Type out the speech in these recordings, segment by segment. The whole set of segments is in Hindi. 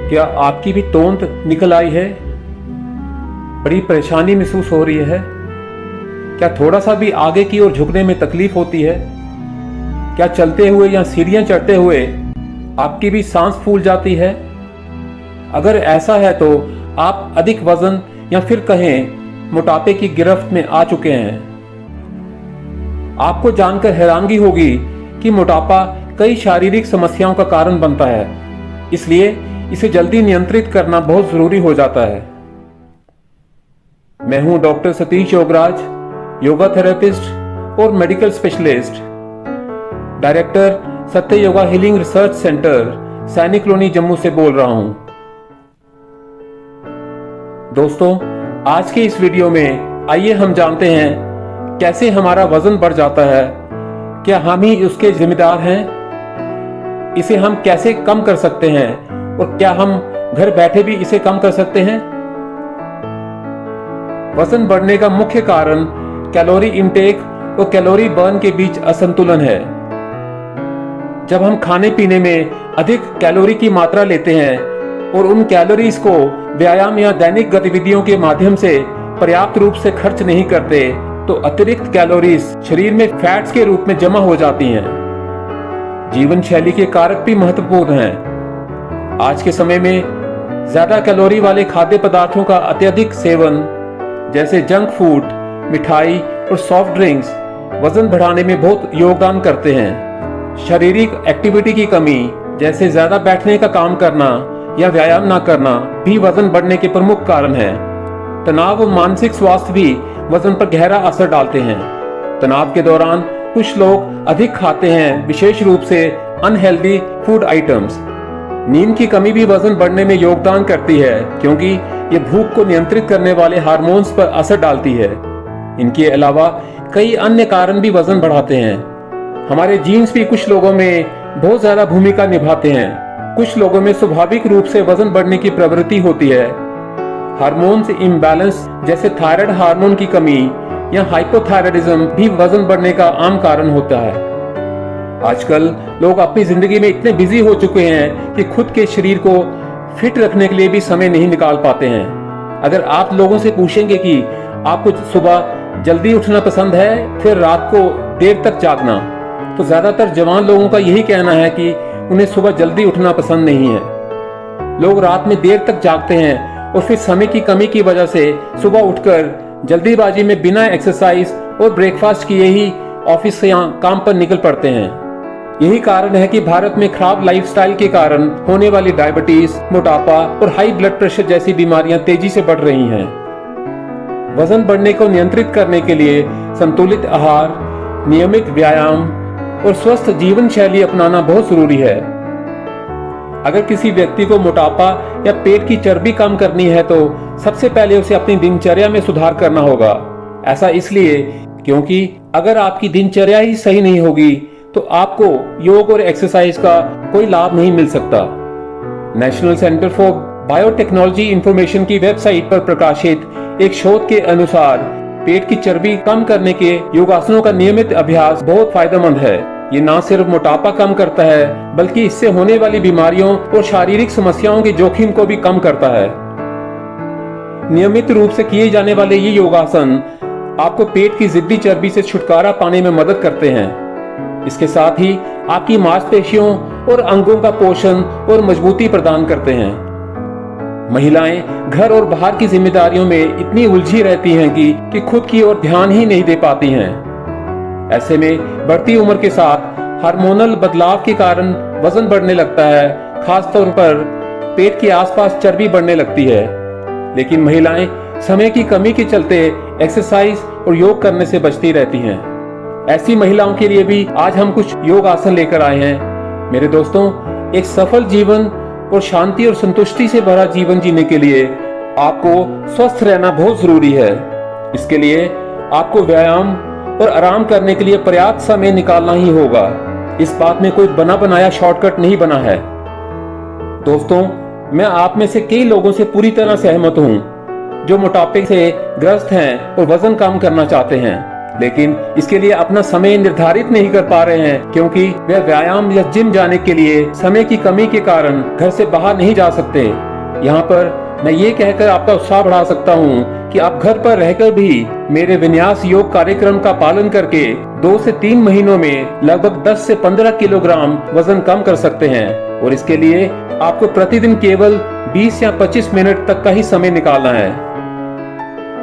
क्या आपकी भी तोंद निकल आई है? बड़ी परेशानी महसूस हो रही है? क्या थोड़ा सा भी आगे की ओर झुकने में तकलीफ होती है? क्या चलते हुए या सीढ़ियां चढ़ते हुए आपकी भी सांस फूल जाती है? अगर ऐसा है तो आप अधिक वजन या फिर कहें मोटापे की गिरफ्त में आ चुके हैं। आपको जानकर हैरानगी होगी कि मोटापा कई शारीरिक समस्याओं का कारण बनता है, इसलिए इसे जल्दी नियंत्रित करना बहुत जरूरी हो जाता है। मैं हूं doctor Satish Yograj, yoga therapist और मेडिकल स्पेशलिस्ट, डायरेक्टर सत्य योगा हीलिंग रिसर्च सेंटर, सैनिक कॉलोनी, जम्मू से बोल रहा हूं। दोस्तों, आज के इस वीडियो में आइए हम जानते हैं कैसे हमारा वजन बढ़ जाता है, क्या हम ही उसके जिम्मेदार हैं, इसे हम कैसे कम कर सकते हैं और क्या हम घर बैठे भी इसे कम कर सकते हैं। वजन बढ़ने का मुख्य कारण कैलोरी इंटेक और कैलोरी बर्न के बीच असंतुलन है। जब हम खाने पीने में अधिक कैलोरी की मात्रा लेते हैं और उन कैलोरीज को व्यायाम या दैनिक गतिविधियों के माध्यम से पर्याप्त रूप से खर्च नहीं करते, तो अतिरिक्त कैलोरीज शरीर में फैट्स के रूप में जमा हो जाती हैं। जीवन शैली के कारक भी महत्वपूर्ण हैं। आज के समय में ज्यादा कैलोरी वाले खाद्य पदार्थों का अत्यधिक सेवन, जैसे जंक फूड, मिठाई और सॉफ्ट ड्रिंक्स, वजन बढ़ाने में बहुत योगदान करते हैं। शारीरिक एक्टिविटी की कमी, जैसे ज्यादा बैठने का काम करना या व्यायाम ना करना, भी वजन बढ़ने के प्रमुख कारण है। तनाव और मानसिक स्वास्थ्य भी वजन पर गहरा असर डालते हैं। तनाव के दौरान कुछ लोग अधिक खाते हैं, विशेष रूप से अनहेल्दी फूड आइटम्स। नींद की कमी भी वजन बढ़ने में योगदान करती है, क्योंकि ये भूख को नियंत्रित करने वाले हार्मोन्स पर असर डालती है। इनके अलावा कई अन्य कारण भी वजन बढ़ाते हैं। हमारे जीन्स भी कुछ लोगों में बहुत ज्यादा भूमिका निभाते हैं। कुछ लोगों में स्वाभाविक रूप से वजन बढ़ने की प्रवृत्ति होती है। हार्मोन्स इम्बैलेंस, जैसे थायराइड हार्मोन की कमी या हाइपोथायराइडिज्म, भी वजन बढ़ने का आम कारण होता है। आजकल लोग अपनी जिंदगी में इतने बिजी हो चुके हैं कि खुद के शरीर को फिट रखने के लिए भी समय नहीं निकाल पाते हैं। अगर आप लोगों से पूछेंगे कि आपको सुबह जल्दी उठना पसंद है फिर रात को देर तक जागना, तो ज्यादातर जवान लोगों का यही कहना है कि उन्हें सुबह जल्दी उठना पसंद नहीं है। लोग रात में देर तक जागते हैं और फिर समय की कमी की वजह से सुबह उठकर जल्दीबाजी में बिना एक्सरसाइज और ब्रेकफास्ट किए ही ऑफिस से यहाँ काम पर निकल पड़ते हैं। यही कारण है कि भारत में खराब लाइफस्टाइल के कारण होने वाली डायबिटीज, मोटापा और हाई ब्लड प्रेशर जैसी बीमारियां तेजी से बढ़ रही हैं। वजन बढ़ने को नियंत्रित करने के लिए संतुलित आहार, नियमित व्यायाम और स्वस्थ जीवन शैली अपनाना बहुत जरूरी है। अगर किसी व्यक्ति को मोटापा या पेट की चर्बी कम करनी है तो सबसे पहले उसे अपनी दिनचर्या में सुधार करना होगा। ऐसा इसलिए क्योंकि अगर आपकी दिनचर्या ही सही नहीं होगी तो आपको योग और एक्सरसाइज का कोई लाभ नहीं मिल सकता। National centre for biotechnology information की वेबसाइट पर प्रकाशित एक शोध के अनुसार पेट की चर्बी कम करने के योगासनों का नियमित अभ्यास बहुत फायदेमंद है। ये न सिर्फ मोटापा कम करता है, बल्कि इससे होने वाली बीमारियों और शारीरिक समस्याओं के जोखिम को भी कम करता है। नियमित रूप से किए जाने वाले ये योगासन आपको पेट की जिद्दी चर्बी से छुटकारा पाने में मदद करते हैं। इसके साथ ही आपकी मांसपेशियों और अंगों का पोषण और मजबूती प्रदान करते हैं। महिलाएं घर और बाहर की जिम्मेदारियों में इतनी उलझी रहती हैं कि खुद की ओर ध्यान ही नहीं दे पाती हैं। ऐसे में बढ़ती उम्र के साथ हार्मोनल बदलाव के कारण वजन बढ़ने लगता है, खासतौर पर पेट के आसपास चर्बी बढ़ने लगती है। लेकिन महिलाएं समय की कमी के चलते एक्सरसाइज और योग करने से बचती रहती हैं। ऐसी महिलाओं के लिए भी आज हम कुछ योग आसन लेकर आए हैं। मेरे दोस्तों, एक सफल जीवन और शांति और संतुष्टि से भरा जीवन जीने के लिए आपको स्वस्थ रहना बहुत जरूरी है। इसके लिए आपको व्यायाम और आराम करने के लिए पर्याप्त समय निकालना ही होगा। इस बात में कोई बना बनाया शॉर्टकट नहीं बना है। दोस्तों, मैं आप में से कई लोगों से पूरी तरह सहमत हूँ जो मोटापे से ग्रस्त हैं और वजन कम करना चाहते हैं। लेकिन इसके लिए अपना समय निर्धारित नहीं कर पा रहे हैं क्योंकि वे व्यायाम या जिम जाने के लिए समय की कमी के कारण घर से बाहर नहीं जा सकते। यहाँ पर मैं ये कहकर आपका उत्साह बढ़ा सकता हूँ कि आप घर पर रहकर भी मेरे विन्यास योग कार्यक्रम का पालन करके 2 से 3 महीनों में लगभग 10 से 15 किलोग्राम वजन कम कर सकते हैं। और इसके लिए आपको प्रतिदिन केवल 20 या 25 मिनट तक का ही समय निकालना है।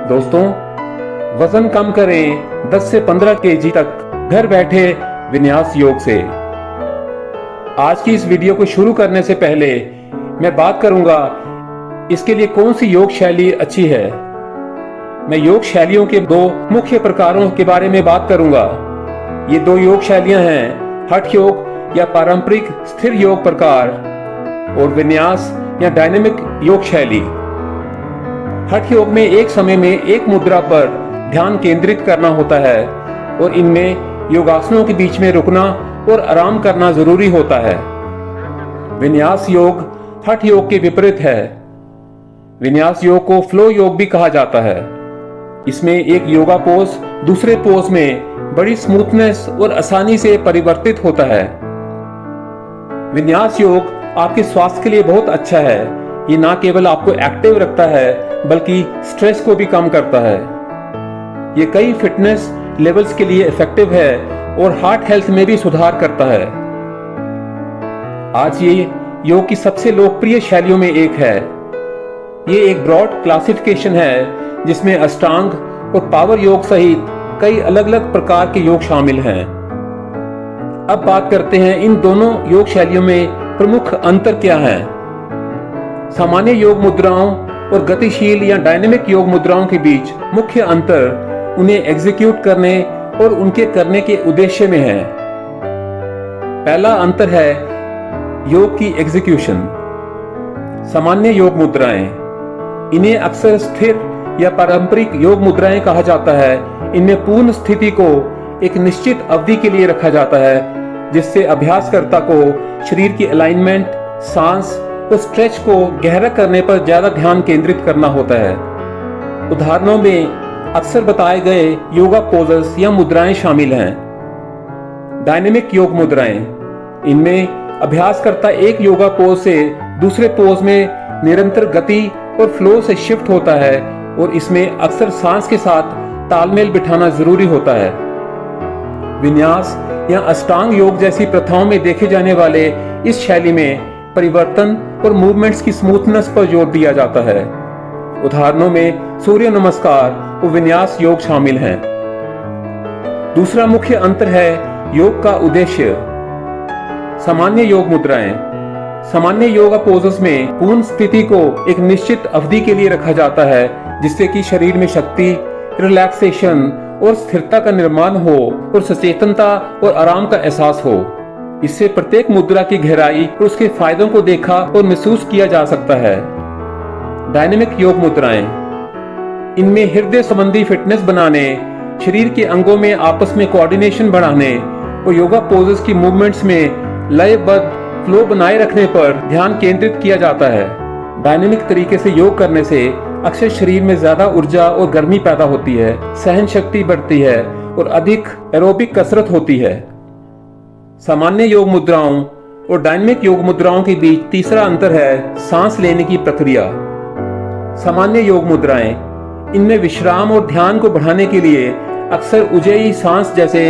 दोस्तों, वजन कम करें 10 से 15 केजी तक घर बैठे विन्यास योग से। आज की इस वीडियो को शुरू करने से पहले मैं बात करूंगा इसके लिए कौन सी योग शैली अच्छी है। मैं योग शैलियों के 2 मुख्य प्रकारों के बारे में बात करूंगा। ये 2 योग शैलियां हैं, हठ योग या पारंपरिक स्थिर योग प्रकार और विन्यास या डायनेमिक योग शैली। हठ योग में एक समय में एक मुद्रा पर ध्यान केंद्रित करना होता है और इनमें योगासनों के बीच में रुकना और आराम करना जरूरी होता है। विन्यास योग हठ योग के विपरीत है। विन्यास योग को फ्लो योग भी कहा जाता है। इसमें एक योगा पोज दूसरे पोज में बड़ी स्मूथनेस और आसानी से परिवर्तित होता है। विन्यास योग आपके स्वास्थ्य के लिए बहुत अच्छा है। ये ना केवल आपको एक्टिव रखता है बल्कि स्ट्रेस को भी कम करता है। ये कई फिटनेस लेवल्स के लिए इफेक्टिव है और हार्ट हेल्थ में भी सुधार करता है। आज ये योग की सबसे लोकप्रिय शैलियों में एक है। ये एक ब्रॉड क्लासिफिकेशन है जिसमें अष्टांग और पावर योग सहित कई अलग अलग प्रकार के योग शामिल हैं। अब बात करते हैं इन दोनों योग शैलियों में प्रमुख अंतर क्या है। सामान्य योग मुद्राओं और गतिशील या डायनेमिक योग मुद्राओं के बीच मुख्य अंतर उन्हें एग्जीक्यूट करने और उनके करने के उद्देश्य में है। पहला अंतर है योग की एग्जीक्यूशन। सामान्य योग मुद्राएं, इन्हें अक्सर स्थिर या पारंपरिक योग मुद्राएं कहा जाता है। इनमें पूर्ण स्थिति को एक निश्चित अवधि के लिए रखा जाता है जिससे अभ्यासकर्ता को शरीर की अलाइनमेंट, सांस और स्ट्रेच को गहरा करने पर ज्यादा ध्यान केंद्रित करना होता है। उदाहरणों में अक्सर बताए गए योगा पोजेस या मुद्राएं शामिल हैं। डायनेमिक योग मुद्राएं, इनमें अभ्यासकर्ता एक योगा पोज से दूसरे पोज में निरंतर गति और फ्लो से शिफ्ट होता है और इसमें अक्सर सांस के साथ तालमेल बिठाना जरूरी होता है। विन्यास या अष्टांग योग जैसी प्रथाओं में देखे जाने वाले इस शैली में परिवर्तन और मूवमेंट्स की स्मूथनेस पर जोर दिया जाता है। उदाहरणों में सूर्य नमस्कार और विन्यास योग शामिल हैं। दूसरा मुख्य अंतर है योग का उद्देश्य। सामान्य योग मुद्राएं, सामान्य योगा पोजेस में पूर्ण स्थिति को एक निश्चित अवधि के लिए रखा जाता है जिससे कि शरीर में शक्ति, रिलैक्सेशन और स्थिरता का निर्माण हो और सचेतनता और आराम का एहसास हो। इससे प्रत्येक मुद्रा की गहराई और उसके फायदों को देखा और महसूस किया जा सकता है। डायनेमिक योग मुद्राएं, इनमें हृदय संबंधी फिटनेस बनाने, शरीर के अंगों में आपस में कोऑर्डिनेशन बढ़ाने और योगा पोजेस की मूवमेंट्स में लयबद्ध फ्लो बनाए रखने पर ध्यान केंद्रित किया जाता है। डायनेमिक तरीके से योग करने से अक्सर शरीर में ज्यादा ऊर्जा और गर्मी पैदा होती है, सहन शक्ति बढ़ती है और अधिक एरोबिक कसरत होती है। सामान्य योग मुद्राओं और डायनेमिक योग मुद्राओं के बीच तीसरा अंतर है सांस लेने की प्रक्रिया। सामान्य योग मुद्राएं, इनमें विश्राम और ध्यान को बढ़ाने के लिए अक्सर उज्जयी सांस जैसे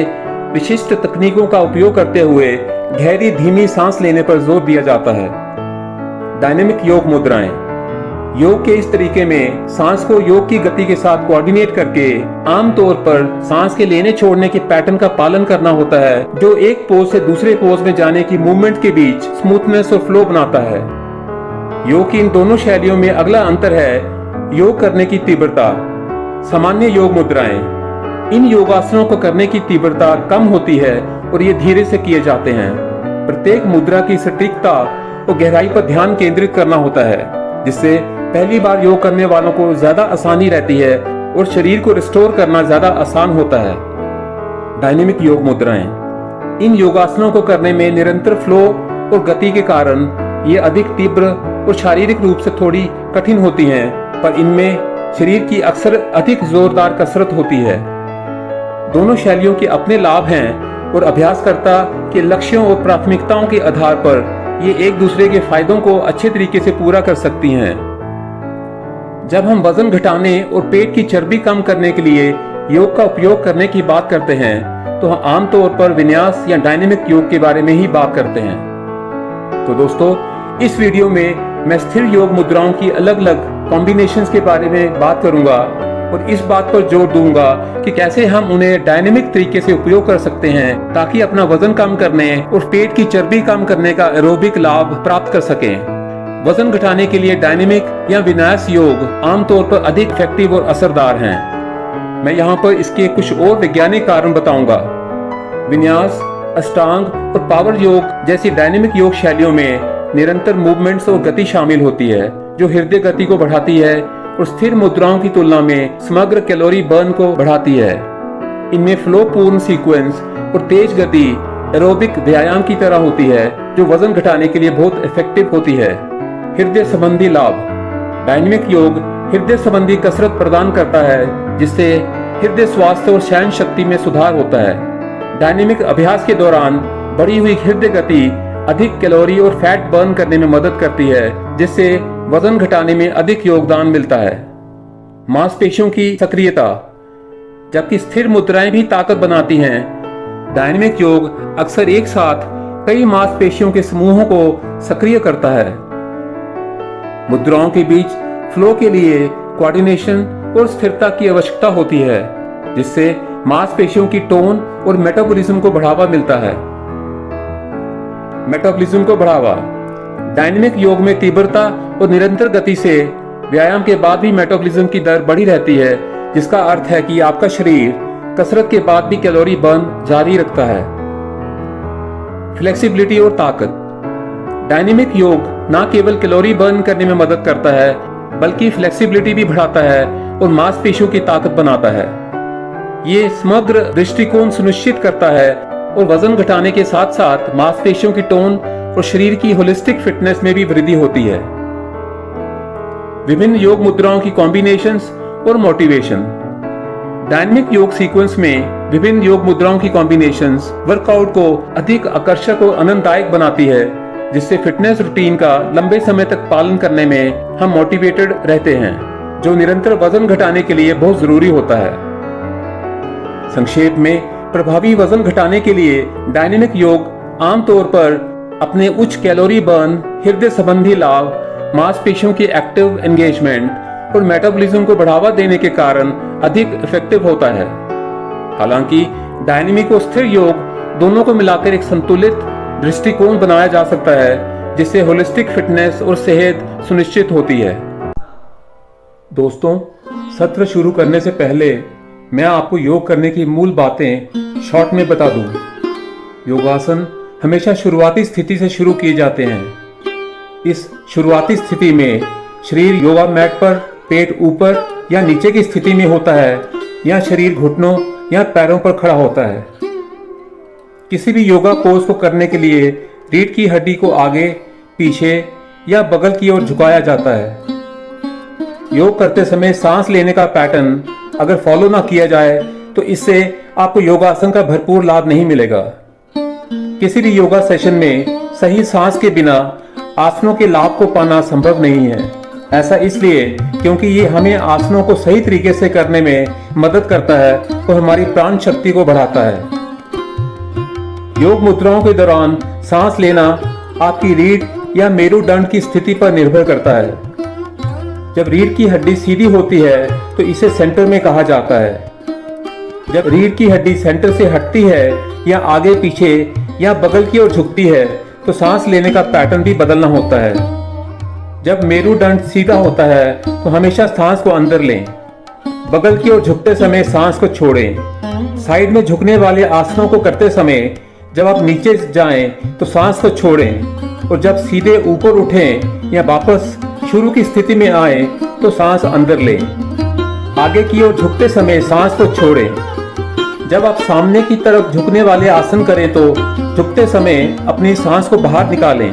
विशिष्ट तकनीकों का उपयोग करते हुए गहरी धीमी सांस लेने पर जोर दिया जाता है। डायनेमिक योग मुद्राएं, योग के इस तरीके में सांस को योग की गति के साथ कोऑर्डिनेट करके आमतौर पर सांस के लेने छोड़ने के पैटर्न का पालन करना होता है जो एक पोज से दूसरे पोज में जाने की मूवमेंट के बीच स्मूथनेस और फ्लो बनाता है। योग की इन दोनों शैलियों में अगला अंतर है योग करने की तीव्रता। सामान्य योग मुद्राएं, इन योगासनों को करने की तीव्रता कम होती है और ये धीरे से किए जाते हैं। प्रत्येक मुद्रा की सटीकता और गहराई पर ध्यान केंद्रित करना होता है जिससे पहली बार योग करने वालों को ज्यादा आसानी रहती है और शरीर को रिस्टोर करना ज्यादा आसान होता है। डायनेमिक योग मुद्राएं, इन योगासनों को करने में निरंतर फ्लो और गति के कारण ये अधिक तीव्र और शारीरिक रूप से थोड़ी कठिन होती हैं, पर इनमें शरीर की अक्सर अधिक जोरदार कसरत होती है। दोनों शैलियों के अपने लाभ हैं और अभ्यासकर्ता के लक्ष्यों और प्राथमिकताओं के आधार पर ये एक दूसरे के फायदों को अच्छे तरीके से पूरा कर सकती हैं। जब हम वजन घटाने और पेट की चर्बी कम करने के लिए योग का उपयोग करने की बात करते हैं तो हम आमतौर पर विन्यास या डायनेमिक योग के बारे में ही बात करते हैं। तो दोस्तों, इस वीडियो में मैं स्थिर योग मुद्राओं की अलग अलग कॉम्बिनेशंस के बारे में बात करूंगा और इस बात पर जोर दूंगा कि कैसे हम उन्हें डायनेमिक तरीके से उपयोग कर सकते हैं ताकि अपना वजन कम करने और पेट की चर्बी कम करने का एरोबिक लाभ प्राप्त कर सकें। वजन घटाने के लिए डायनेमिक या विन्यास योग आमतौर पर अधिक इफेक्टिव और असरदार हैं। मैं यहाँ पर इसके कुछ और वैज्ञानिक कारण बताऊंगा। विन्यास, अष्टांग और पावर योग जैसी डायनेमिक योग शैलियों में निरंतर मूवमेंट्स और गति शामिल होती है जो हृदय गति को बढ़ाती है और स्थिर मुद्राओं की तुलना में समग्र कैलोरी बर्न को बढ़ाती है। इनमें फ्लो पूर्ण सीक्वेंस और तेज गति एरोबिक व्यायाम की तरह होती है जो वजन घटाने के लिए बहुत इफेक्टिव होती है। हृदय संबंधी लाभ। डायनेमिक योग हृदय संबंधी कसरत प्रदान करता है जिससे हृदय स्वास्थ्य और सहन शक्ति में सुधार होता है। डायनेमिक अभ्यास के दौरान बढ़ी हुई हृदय गति अधिक कैलोरी और फैट बर्न करने में मदद करती है जिससे वजन घटाने में अधिक योगदान मिलता है। मांसपेशियों की सक्रियता। जबकि स्थिर मुद्राएं भी ताकत बनाती हैं, डायनेमिक योग अक्सर एक साथ कई मांसपेशियों के समूहों को सक्रिय करता है। मुद्राओं के बीच फ्लो के लिए कोऑर्डिनेशन और स्थिरता की आवश्यकता होती है जिससे मांसपेशियों की टोन और मेटाबॉलिज्म को बढ़ावा मिलता है। मेटाबॉलिज्म को बढ़ावा। डायनेमिक योग में तीव्रता और निरंतर गति से व्यायाम के बाद भी मेटाबॉलिज्म की दर बढ़ी रहती है जिसका अर्थ है कि आपका शरीर कसरत के बाद भी कैलोरी बर्न जारी रखता है। फ्लेक्सिबिलिटी और ताकत। डायनेमिक योग न केवल कैलोरी बर्न करने में मदद करता है बल्कि फ्लेक्सिबिलिटी भी बढ़ाता है और मांसपेशियों की ताकत बनाता है। ये समग्र दृष्टिकोण सुनिश्चित करता है और वजन घटाने के साथ साथ मांसपेशियों की टोन और शरीर की होलिस्टिक फिटनेस में भी वृद्धि होती है। विभिन्न योग मुद्राओं की कॉम्बिनेशंस और मोटिवेशन। डायनेमिक योग सीक्वेंस में विभिन्न योग मुद्राओं की कॉम्बिनेशंस वर्कआउट को अधिक आकर्षक और आनंददायक बनाती है जिससे फिटनेस रूटीन का लंबे समय तक पालन करने में हम मोटिवेटेड रहते हैं जो निरंतर वजन घटाने के लिए बहुत जरूरी होता है। संक्षेप में, प्रभावी वजन घटाने के लिए डायनेमिक योग आमतौर पर अपने उच्च कैलोरी बर्न, हृदय संबंधी लाभ, मांसपेशियों की एक्टिव एंगेजमेंट और मेटाबॉलिज्म को बढ़ावा देने के कारण अधिक इफेक्टिव होता है। हालांकि डायनेमिक और स्थिर योग दोनों को मिलाकर एक संतुलित दृष्टिकोण बनाया जा सकता है जिससे होलिस्टिक फिटनेस और सेहत सुनिश्चित होती है। दोस्तों, सत्र शुरू करने से पहले मैं आपको योग करने की मूल बातें शॉर्ट में बता दूं। योगासन हमेशा शुरुआती स्थिति से शुरू किए जाते हैं। इस शुरुआती स्थिति में शरीर योगा मैट पर पेट ऊपर या नीचे की स्थिति में होता है या शरीर घुटनों या पैरों पर खड़ा होता है। किसी भी योगा पोज को करने के लिए रीढ़ की हड्डी को आगे, पीछे या बगल की ओर झुकाया जाता है। योग करते समय सांस लेने का पैटर्न अगर फॉलो ना किया जाए तो इससे आपको योगासन का भरपूर लाभ नहीं मिलेगा। किसी भी योगा सेशन में सही सांस के बिना आसनों के लाभ को पाना संभव नहीं है। ऐसा इसलिए क्योंकि ये हमें आसनों को सही तरीके से करने में मदद करता है और हमारी प्राण शक्ति को बढ़ाता है। योग मुद्राओं के दौरान सांस लेना आपकी रीढ़ या मेरुदंड की स्थिति पर निर्भर करता है। जब रीढ़ की हड्डी सीधी होती है तो इसे सेंटर में कहा जाता है। जब रीढ़ की हड्डी सेंटर से हटती है या आगे पीछे या बगल की ओर झुकती है तो सांस लेने का पैटर्न भी बदलना होता है। जब मेरुदंड सीधा होता है तो हमेशा सांस को अंदर लें। बगल की ओर झुकते समय सांस को छोड़ें। साइड में झुकने वाले आसनों को करते समय जब आप नीचे जाएं तो सांस को छोड़ें और जब सीधे ऊपर उठें या वापस शुरू की स्थिति में आए तो सांस अंदर लें। आगे की ओर झुकते समय सांस को छोड़ें। जब आप सामने की तरफ झुकने वाले आसन करें तो झुकते समय अपनी सांस को बाहर निकालें।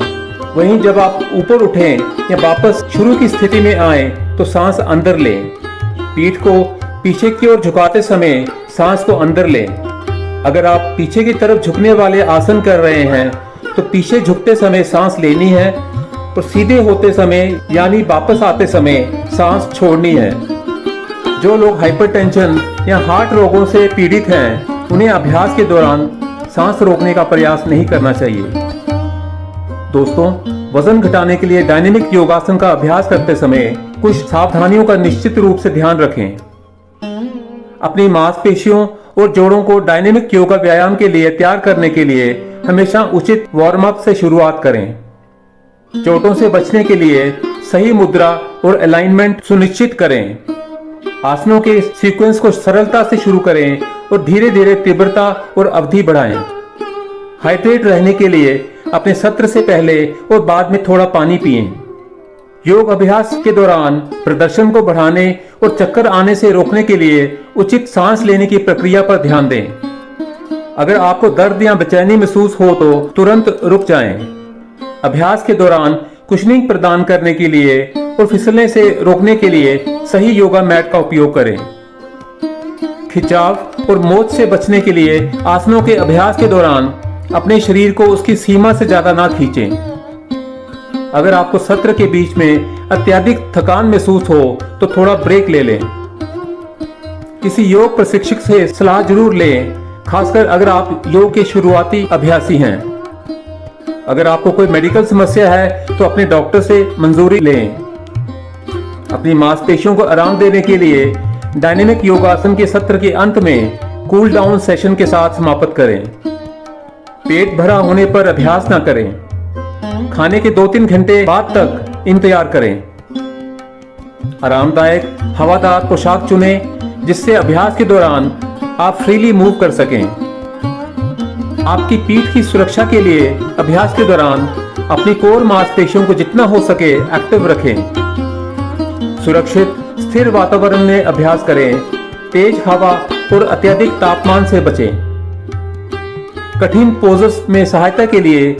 वहीं जब आप ऊपर उठें या वापस शुरू की स्थिति में आए तो सांस अंदर लें। पीठ को पीछे की ओर झुकाते समय सांस को अंदर लें। अगर आप पीछे की तरफ झुकने वाले आसन कर रहे हैं तो पीछे झुकते समय सांस लेनी है और सीधे होते समय यानी वापस आते समय सांस छोड़नी है। जो लोग हाइपरटेंशन या हार्ट रोगों से पीड़ित हैं, उन्हें अभ्यास के दौरान सांस रोकने का प्रयास नहीं करना चाहिए। दोस्तों, वजन घटाने के लिए डायनेमिक योगासन का अभ्यास करते समय कुछ सावधानियों का निश्चित रूप से ध्यान रखें। अपनी मांसपेशियों और जोड़ों को डायनेमिक योगा व्यायाम के लिए तैयार करने के लिए हमेशा उचित वार्म अप से शुरुआत करें। चोटों से बचने के लिए सही मुद्रा और अलाइनमेंट सुनिश्चित करें। आसनों के सीक्वेंस को सरलता से शुरू करें और धीरे धीरे तीव्रता और अवधि बढ़ाएं। हाइड्रेट रहने के लिए अपने सत्र से पहले और बाद में थोड़ा पानी पिएं। योग अभ्यास के दौरान प्रदर्शन को बढ़ाने और चक्कर आने से रोकने के लिए उचित सांस लेने की प्रक्रिया पर ध्यान दें। अगर आपको दर्द या बेचैनी महसूस हो तो तुरंत रुक जाएं। अभ्यास के दौरान कुशनिंग प्रदान करने के लिए और फिसलने से रोकने के लिए सही योगा मैट का उपयोग करें। खिंचाव और मोच से बचने के लिए आसनों के अभ्यास के दौरान अपने शरीर को उसकी सीमा से ज्यादा ना खींचें। अगर आपको सत्र के बीच में अत्यधिक थकान महसूस हो तो थोड़ा ब्रेक ले लें। किसी योग प्रशिक्षक से सलाह जरूर लें, खासकर अगर आप योग के शुरुआती अभ्यासी हैं। अगर आपको कोई मेडिकल समस्या है तो अपने डॉक्टर से मंजूरी लें। अपनी मांसपेशियों को आराम देने के लिए डायनेमिक योगासन के सत्र के अंत में कूल डाउन सेशन के साथ समाप्त करें। पेट भरा होने पर अभ्यास ना करें। खाने के 2-3 घंटे बाद तक इंतजार करें। आरामदायक हवादार पोशाक चुनें जिससे अभ्यास के दौरान आप फ्रीली मूव कर सकें। आपकी पीठ की सुरक्षा के लिए अभ्यास के दौरान अपनी कोर मांसपेशियों को जितना हो सके एक्टिव रखें। सुरक्षित स्थिर वातावरण में अभ्यास करें। तेज हवा और अत्यधिक तापमान से बचें। कठिन पोजेस में सहायता के लिए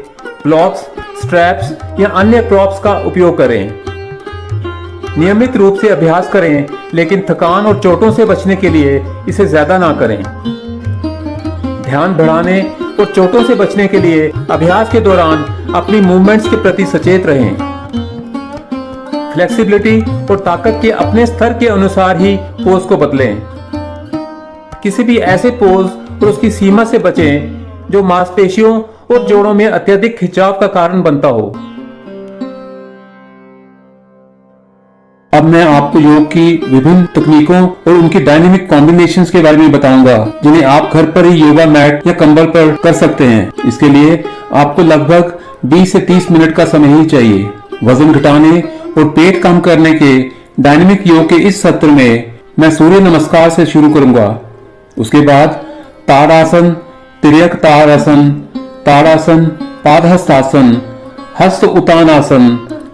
ब्लॉक्स, स्ट्रैप्स या अन्य प्रॉप्स का उपयोग करें। नियमित रूप से अभ्यास करें, लेकिन थकान और चोटों से बचने के लिए इसे ज्यादा ना करें। ध्यान बढ़ाने और चोटों से बचने के लिए अभ्यास के दौरान अपनी मूवमेंट्स के प्रति सचेत रहें। फ्लेक्सिबिलिटी और ताकत के अपने स्तर के अनुसार ही पोज को बदलें। किसी भी ऐसे पोज और उसकी सीमा से बचें जो मांसपेशियों और जोड़ों में अत्यधिक खिंचाव का कारण बनता हो। अब मैं आपको योग की विभिन्न तकनीकों और उनकी डायनेमिक कॉम्बिनेशंस के बारे में बताऊंगा, जिन्हें आप घर पर ही योगा मैट या कंबल पर कर सकते हैं। इसके लिए आपको लगभग 20 से 30 मिनट का समय ही चाहिए। वजन घटाने और पेट कम करने के डायनेमिक योग के इस सत्र में मैं सूर्य नमस्कार से शुरू करूंगा। उसके बाद ताड़ासन, तिर्यक ताड़ासन, ताड़ासन, पादहस्तासन, हस्त उतानासन,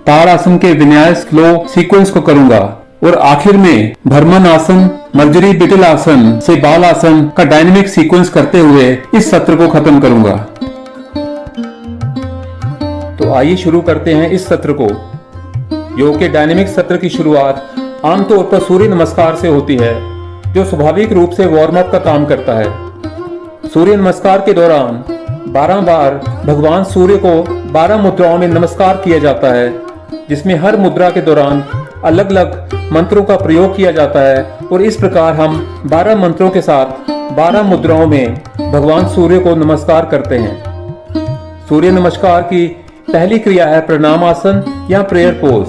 ताड़ासन के विन्यास फ्लो सीक्वेंस को करूंगा और आखिर में भ्रमण आसन, मर्जरी बिटल आसन से बाल आसन का डायनेमिक सीक्वेंस करते हुए इस सत्र को खत्म करूंगा। तो आइए शुरू करते हैं इस सत्र को। योग के डायनेमिक सत्र की शुरुआत आमतौर पर सूर्य नमस्कार से होती है, जो स्वाभाविक रूप से वार्म अप का काम करता है। सूर्य नमस्कार के दौरान 12 बार भगवान सूर्य को 12 मुद्राओं में नमस्कार किया जाता है, जिसमें हर मुद्रा के दौरान अलग अलग मंत्रों का प्रयोग किया जाता है और इस प्रकार हम 12 मंत्रों के साथ 12 मुद्राओं में भगवान सूर्य को नमस्कार करते हैं। सूर्य नमस्कार की पहली क्रिया है प्रणाम आसन या प्रेयर पोज।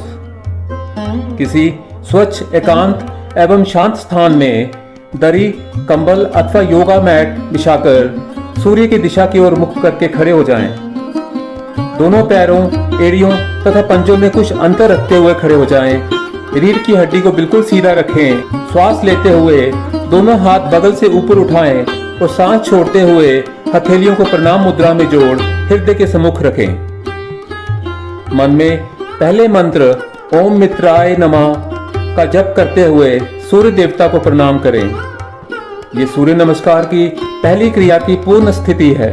किसी स्वच्छ, एकांत एवं शांत स्थान में दरी, कंबल अथवा योगा मैट बिछाकर सूर्य की दिशा की ओर मुख करके खड़े हो जाएं। दोनों पैरों, एड़ियों तथा पंजों में कुछ अंतर रखते हुए खड़े हो जाएं। रीढ़ की हड्डी को बिल्कुल सीधा रखें। श्वास लेते हुए दोनों हाथ बगल से ऊपर उठाएं और सांस छोड़ते हुए हथेलियों को प्रणाम मुद्रा में जोड़ हृदय के सम्मुख रखें। मन में पहले मंत्र ओम मित्राय नमः का जप करते हुए सूर्य देवता को प्रणाम करें। ये सूर्य नमस्कार की पहली क्रिया की पूर्ण स्थिति है।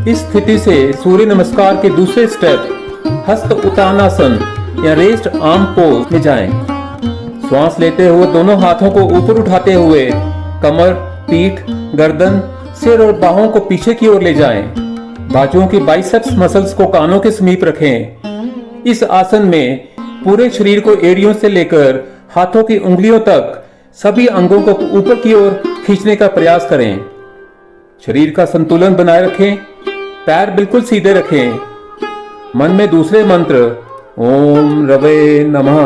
इस स्थिति से सूर्य नमस्कार के दूसरे स्टेप हस्त उत्तानासन या रेस्ट आर्म पोज में जाएं। श्वास लेते हुए दोनों हाथों को ऊपर उठाते हुए कमर, पीठ, गर्दन, सिर और बाहों को पीछे की ओर ले जाएं। बाजुओं की बाइसेप्स मसल्स को कानों के समीप रखें। इस आसन में पूरे शरीर को एड़ियों से लेकर हाथों की उंगलियों तक सभी अंगों को ऊपर की ओर खींचने का प्रयास करें। शरीर का संतुलन बनाए रखें। पैर बिल्कुल सीधे रखें। मन में दूसरे मंत्र ओम रवे नमः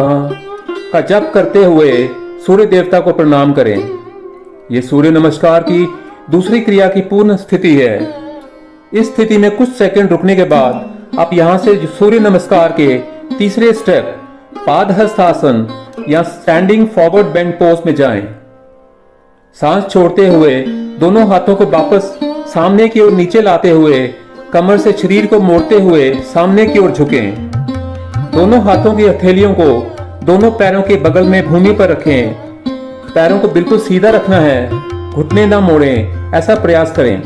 का जप करते हुए सूर्य देवता को प्रणाम करें। यह सूर्य नमस्कार की दूसरी क्रिया की पूर्ण स्थिति है। इस स्थिति में कुछ सेकंड रुकने के बाद आप यहां से सूर्य नमस्कार के तीसरे स्टेप पादहस्तासन या स्टैंडिंग फॉरवर्ड बेंड पोज में जाएं। सांस छोड़ते हुए दोनों हाथों को वापस सामने की ओर नीचे लाते हुए कमर से शरीर को मोड़ते हुए सामने की ओर झुकें। दोनों हाथों की हथेलियों को दोनों पैरों के बगल में भूमि पर रखें। पैरों को बिल्कुल सीधा रखना है, घुटने ना मोड़ें, ऐसा प्रयास करें।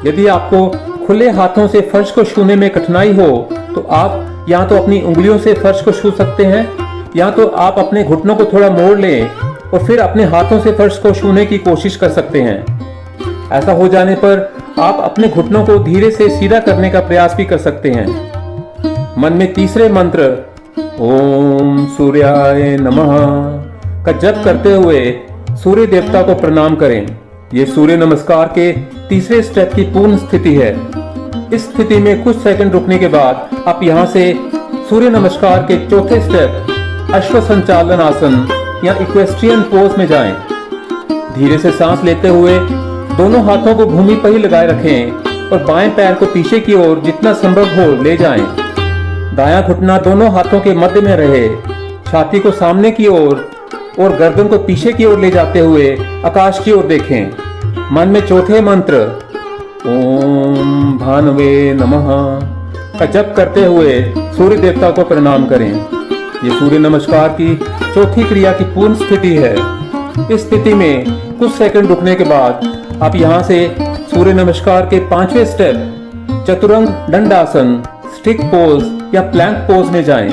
यदि आपको खुले हाथों से फर्श को छूने में कठिनाई हो तो आप या तो अपनी उंगलियों से फर्श को छू सकते हैं या तो आप अपने घुटनों को थोड़ा मोड़ लें और फिर अपने हाथों से फर्श को छूने की कोशिश कर सकते हैं। ऐसा हो जाने पर आप अपने घुटनों को धीरे से सीधा करने का प्रयास भी कर सकते हैं। मन में तीसरे मंत्र ओम सूर्याय नमः का जप करते हुए सूर्य देवता को प्रणाम करें। यह सूर्य नमस्कार के तीसरे स्टेप की पूर्ण स्थिति है। इस स्थिति में कुछ सेकंड रुकने के बाद आप यहां से सूर्य नमस्कार के चौथे स्टेप अश्व संचालन आसन या इक्वेस्ट्रियन पोज में जाएं। धीरे से सांस लेते हुए दोनों हाथों को भूमि पर ही लगाए रखें और बाएं पैर को पीछे की ओर जितना संभव हो ले जाएं। दायां घुटना दोनों हाथों के मध्य में रहे। छाती को सामने की ओर और गर्दन को पीछे की ओर ले जाते हुए आकाश की ओर देखें। मन में चौथे मंत्र ओम भानवे नमः का जप करते हुए सूर्य देवता को प्रणाम करें। ये सूर्य नमस्कार की चौथी क्रिया की पूर्ण स्थिति है। इस स्थिति में कुछ सेकंड रुकने के बाद आप यहां से सूर्य नमस्कार के पांचवें स्टेप चतुरंग दंडासन, स्टिक पोज या प्लैंक पोज में जाएं।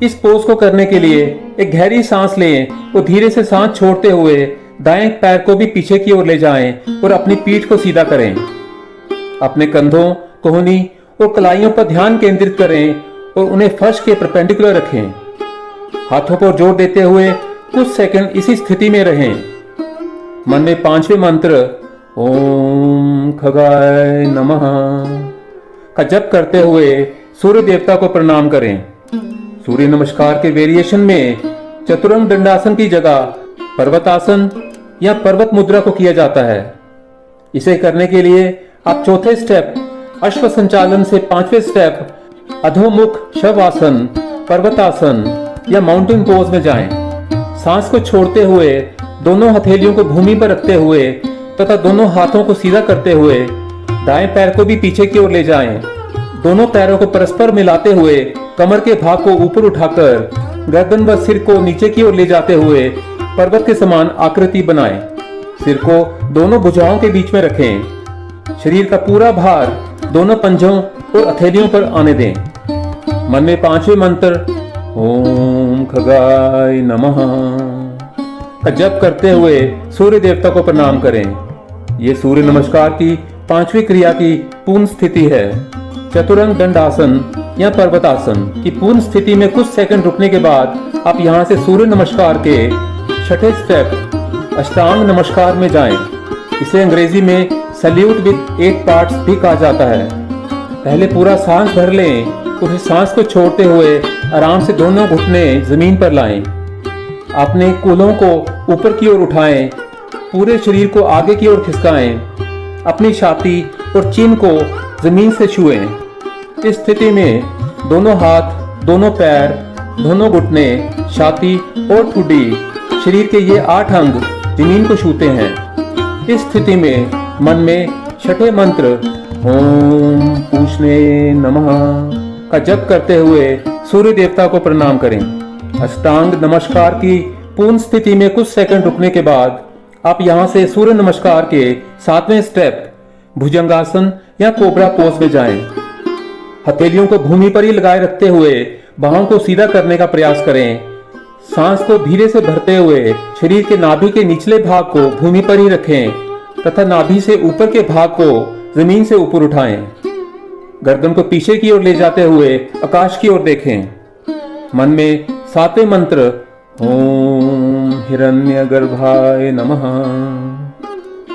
इस पोज को करने के लिए एक गहरी सांस लें और धीरे से सांस छोड़ते हुए दाएं पैर को भी पीछे की ओर ले जाएं और अपनी पीठ को सीधा करें। अपने कंधों, कोहनी और कलाइयों पर ध्यान केंद्रित करें और उन्हें फर्श के परपेंडिकुलर रखें। हाथों पर जोर देते हुए कुछ सेकंड इसी स्थिति में रहें। मन में पांचवें मंत्र ओम खगाय नमः का जप करते हुए सूर्य देवता को प्रणाम करें। सूर्य नमस्कार के वेरिएशन में चतुरंग दंडासन की जगह पर्वतासन या पर्वत मुद्रा को किया जाता है। इसे करने के लिए आप चौथे स्टेप अश्व संचालन से पांचवें स्टेप अधोमुख शवासन, पर्वतासन या माउंटेन पोज में जाएं। सांस को छोड़ते हुए दोनों हथेलियों को भूमि पर रखते हुए तथा दोनों हाथों को सीधा करते हुए दाएं पैर को भी पीछे की ओर ले जाएं। दोनों पैरों को परस्पर मिलाते हुए कमर के भाग को ऊपर उठाकर गर्दन व सिर को नीचे की ओर ले जाते हुए पर्वत के समान आकृति बनाएं। सिर को दोनों भुजाओं के बीच में रखें। शरीर का पूरा भार दोनों पंजों और हथेलियों पर आने दें। मन में पांचवें मंत्र ओम खगाय नमः का जप करते हुए सूर्य देवता को प्रणाम करें। ये सूर्य नमस्कार की पांचवी क्रिया की पूर्ण स्थिति है। चतुरंग दंडासन या पर्वतासन की पूर्ण स्थिति में कुछ सेकंड रुकने के बाद आप यहां से सूर्य नमस्कार के छठे स्टेप अष्टांग नमस्कार में जाएं। इसे अंग्रेजी में सैल्यूट विद 8 पार्ट्स भी कहा जाता है। पहले पूरा सांस भर लें और फिर सांस को छोड़ते हुए आराम से दोनों घुटने जमीन पर लाएं। अपने कूल्हों को ऊपर की ओर उठाएं। पूरे शरीर को आगे की ओर खिसकाएं। अपनी छाती और चिन को जमीन से छुएं। इस स्थिति में दोनों हाथ, दोनों पैर, दोनों घुटने, छाती और ठुड्डी, शरीर के ये 8 अंग जमीन को छूते हैं। इस स्थिति में मन में छठे मंत्र ओम पूष्णे नमः का जप करते हुए सूर्य देवता को प्रणाम करें। अष्टांग नमस्कार की पूर्ण स्थिति में कुछ सेकंड रुकने के बाद आप यहां से सूर्य नमस्कार के 7वें स्टेप भुजंगासन या कोबरा पोज में जाएं। हथेलियों को भूमि पर ही लगाए रखते हुए बाहों को सीधा करने का प्रयास करें। सांस को धीरे से भरते हुए शरीर के नाभि के निचले भाग को भूमि पर ही रखें तथा नाभि से ऊपर के भाग को जमीन से ऊपर उठाएं। गर्दन को पीछे की ओर ले जाते हुए आकाश की ओर देखें। मन में 7वें मंत्र ओम हिरण्यगर्भाय नमः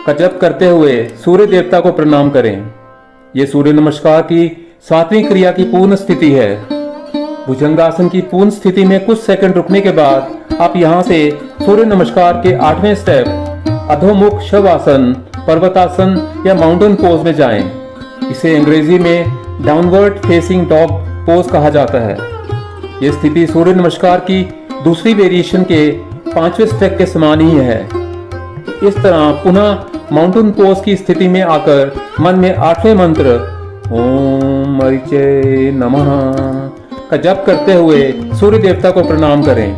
का जप करते हुए सूर्य देवता को प्रणाम करें। यह सूर्य नमस्कार की 7वीं क्रिया की पूर्ण स्थिति है। भुजंगासन की पूर्ण स्थिति में कुछ सेकंड रुकने के बाद आप यहां से सूर्य नमस्कार के 8वें स्टेप अधोमुख शवासन, पर्वतासन या माउंटेन पोज में जाएं। इसे अंग्रेजी में डाउनवर्ड फेसिंग डॉग पोज कहा जाता है। यह स्थिति सूर्य नमस्कार की दूसरी वेरिएशन के 5वें स्टेप के समान ही है। इस तरह पुनः माउंटेन पोज की स्थिति में आकर मन में 8वें मंत्र ओम मरीचे नमः का जप करते हुए सूर्य देवता को प्रणाम करें।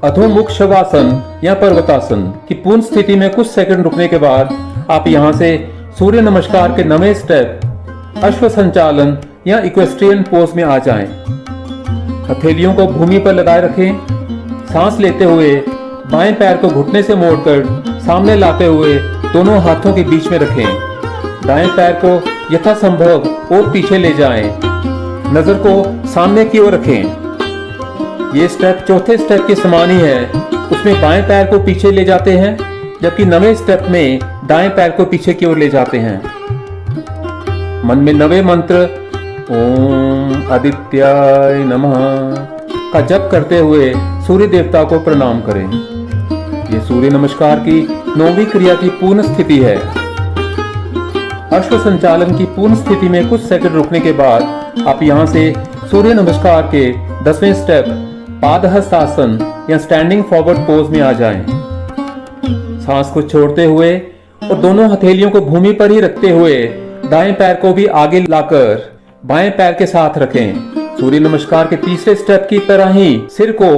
अधोमुख शवासन या पर्वतासन की पूर्ण स्थिति में कुछ सेकंड रुकने के बाद आप यहां से सूर्य नमस्कार के 9वें स्टेप अश्व संचालन या इक्वेस्ट्रियन पोज में आ जाएं। हथेलियों को भूमि पर लगाए रखें। सांस लेते हुए बाएं पैर को घुटने से मोड़कर सामने लाते हुए दोनों हाथों के बीच में रखें। दाएं पैर को यथासंभव और पीछे ले जाएं। नजर को सामने की ओर रखें। ये स्टेप चौथे स्टेप के समान ही है। उसमें बाएं पैर को पीछे ले जाते हैं, जबकि 9वें स्टेप में दाएं पैर को पीछे की ओर ले जाते हैं। मन में 9वें मंत्र ओम आदित्याय नमः का जप करते हुए सूर्य देवता को प्रणाम करें। यह सूर्य नमस्कार की 9वीं क्रिया की पूर्ण स्थिति है। अश्व संचालन की पूर्ण स्थिति में कुछ सेकंड रुकने के बाद आप यहां से सूर्य नमस्कार के 10वें स्टेप पादहस्तासन या स्टैंडिंग फॉरवर्ड पोज में आ जाएं। सांस को छोड़ते हुए और दोनों हथेलियों को भूमि पर ही रखते हुए दाएं पैर को भी आगे लाकर बाएं पैर के साथ रखें। सूर्य नमस्कार के तीसरे स्टेप की तरह ही सिर को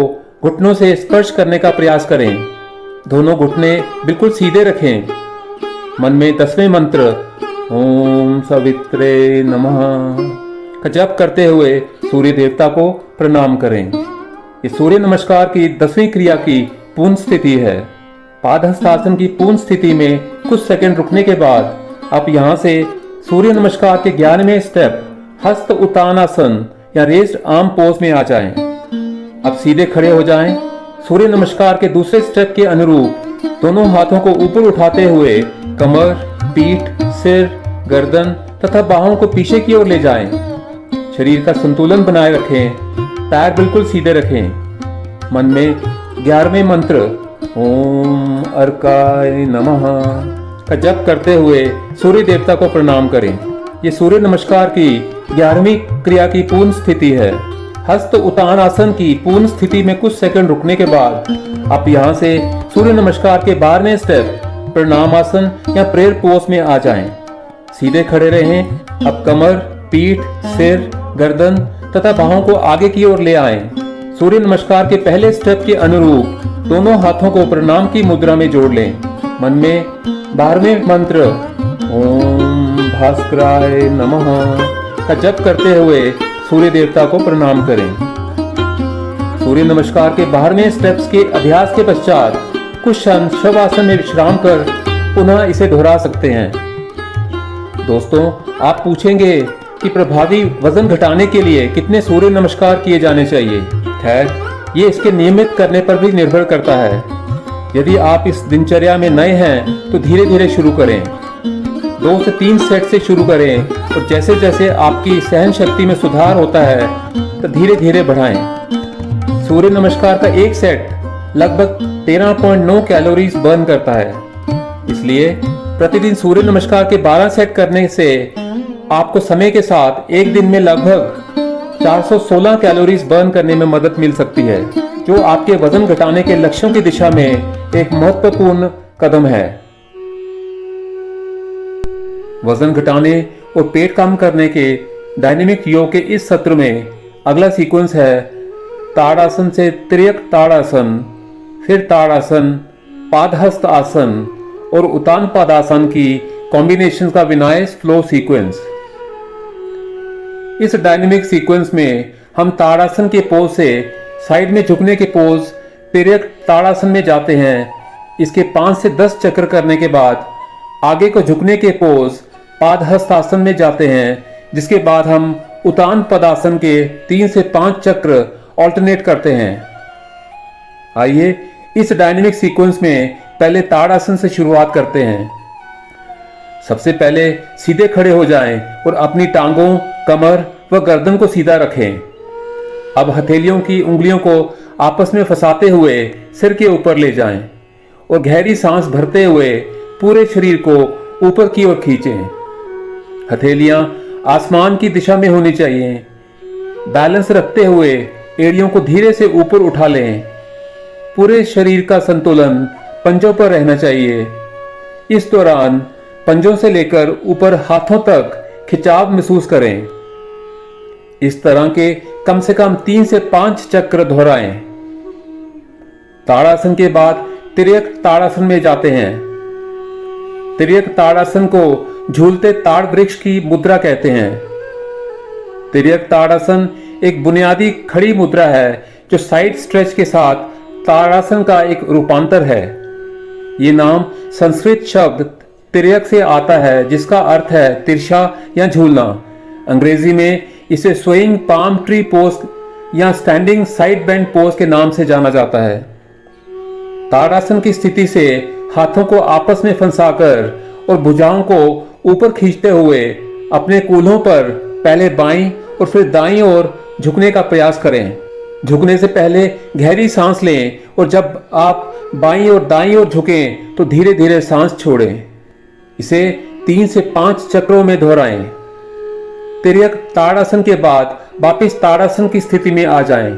घुटनों से स्पर्श करने का प्रयास करें। दोनों घुटने बिल्कुल सीधे रखें। मन में 10वें मंत्र ओम सवित्रे नमः का जप करते हुए सूर्य देवता को प्रणाम करें। इस सूर्य नमस्कार की 10वीं क्रिया की पूर्ण स्थिति है। पादहस्तासन की पूर्ण स्थिति में कुछ सेकंड रुकने के बाद आप यहां से सूर्य नमस्कार के 11वें स्टेप हस्त उत्तानासन या रेज्ड आर्म पोज में आ जाएं। अब सीधे खड़े हो जाएं। सूर्य नमस्कार के दूसरे स्टेप के अनुरूप दोनों हाथों को ऊपर उठाते हुए कमर, पीठ, सिर, गर्दन तथा बाहों को पीछे की ओर ले जाएं। शरीर का संतुलन बनाए रखें। पैर बिल्कुल सीधे रखें। मन में 11वें मंत्र ओम अर्काय नमः का जप करते हुए सूर्य देवता को प्रणाम करें। ये सूर्य नमस्कार की 11वीं क्रिया की पूर्ण स्थिति है। हस्त उत्तान आसन की पूर्ण स्थिति में कुछ सेकंड रुकने के बाद आप यहां से सूर्य नमस्कार के 12वें स्टेप प्रणाम आसन या प्रेयर पोज में आ जाएं। सीधे खड़े रहें। अब कमर, पीठ, सिर, गर्दन तथा बाहों को आगे की ओर ले आएं। सूर्य नमस्कार के पहले स्टेप के अनुरूप दोनों हाथों को प्रणाम की मुद्रा में जोड़ लें। मन में 12वें मंत्र ओम भास्कराय नमः का जप करते हुए सूर्य देवता को प्रणाम करें। सूर्य नमस्कार के 12वें स्टेप्स के अभ्यास के पश्चात कुछ क्षण शवासन में विश्राम कर पुनः इसे दोहरा सकते हैं। दोस्तों, आप पूछेंगे कि प्रभावी वजन घटाने के लिए कितने सूर्य नमस्कार किए जाने चाहिए। खैर, ये इसके नियमित करने पर भी निर्भर करता है। यदि आप इस दिनचर्या में नए हैं तो धीरे धीरे शुरू करें। 2 से 3 सेट से शुरू करें और जैसे जैसे आपकी सहन शक्ति में सुधार होता है तो धीरे धीरे बढ़ाएं। सूर्य नमस्कार का एक सेट लगभग 13.9 कैलोरीज बर्न करता है। इसलिए प्रतिदिन सूर्य नमस्कार के 12 सेट करने से आपको समय के साथ एक दिन में लगभग 416 कैलोरीज बर्न करने में मदद मिल सकती है, जो आपके वजन घटाने के लक्ष्यों की दिशा में एक महत्वपूर्ण कदम है। वजन घटाने और पेट कम करने के डायनेमिक योग के इस सत्र में अगला सीक्वेंस है ताड़ासन से त्रियक ताड़ासन, फिर ताड़ासन, पादहस्त आसन और उतान पादासन की कॉम्बिनेशन का विनायस फ्लो सीक्वेंस। इस डायनेमिक सीक्वेंस में हम ताड़ासन के पोज से साइड में झुकने के पोज तिर्यक ताड़ासन में जाते हैं। इसके 5 से 10 चक्र करने के बाद आगे को झुकने के पोज पादहस्तासन में जाते हैं, जिसके बाद हम उतान पदासन के 3 से 5 चक्र ऑल्टरनेट करते हैं। आइए इस डायनेमिक सीक्वेंस में पहले ताड़ासन से शुरुआत करते हैं। सबसे पहले सीधे खड़े हो जाएं और अपनी टांगों, कमर व गर्दन को सीधा रखें। अब हथेलियों की उंगलियों को आपस में फंसाते हुए सिर के ऊपर ले जाएं और गहरी सांस भरते हुए पूरे शरीर को ऊपर की ओर खींचें। हथेलियां आसमान की दिशा में होनी चाहिए। बैलेंस रखते हुए एड़ियों को धीरे से ऊपर उठा लें। पूरे शरीर का संतुलन पंजों पर रहना चाहिए। इस दौरान पंजों से लेकर ऊपर हाथों तक खिंचाव महसूस करें। इस तरह के कम से कम 3 से 5 चक्र दोहराएं। ताड़ासन के बाद तिर्यक ताड़ासन में जाते हैं। तिर्यक ताड़ासन को झूलते ताड़ वृक्ष की मुद्रा कहते हैं। तिर्यक ताड़ासन एक बुनियादी खड़ी मुद्रा है जो साइड स्ट्रेच के साथ ताड़ासन का एक रूपांतर है। ये नाम संस्कृत शब्द तिर्यक से आता है, जिसका अर्थ है तिरछा या झूलना। अंग्रेजी में इसे स्वेइंग पाम ट्री पोज या स्टैंडिंग साइड बेंड पोज के नाम से जाना जाता है। ताड़ासन की स्थिति से हाथों को आपस में फंसाकर और भुजाओं को ऊपर खींचते हुए अपने कूल्हों पर पहले बाईं और फिर दाईं ओर झुकने का प्रयास करें। झुकने से पहले गहरी सांस लें और जब आप बाईं और दाईं ओर झुकें तो धीरे धीरे सांस छोड़ें। इसे 3 से 5 चक्रों में दोहराएं। तिर्यक ताड़ासन के बाद वापिस ताड़ासन की स्थिति में आ जाएं।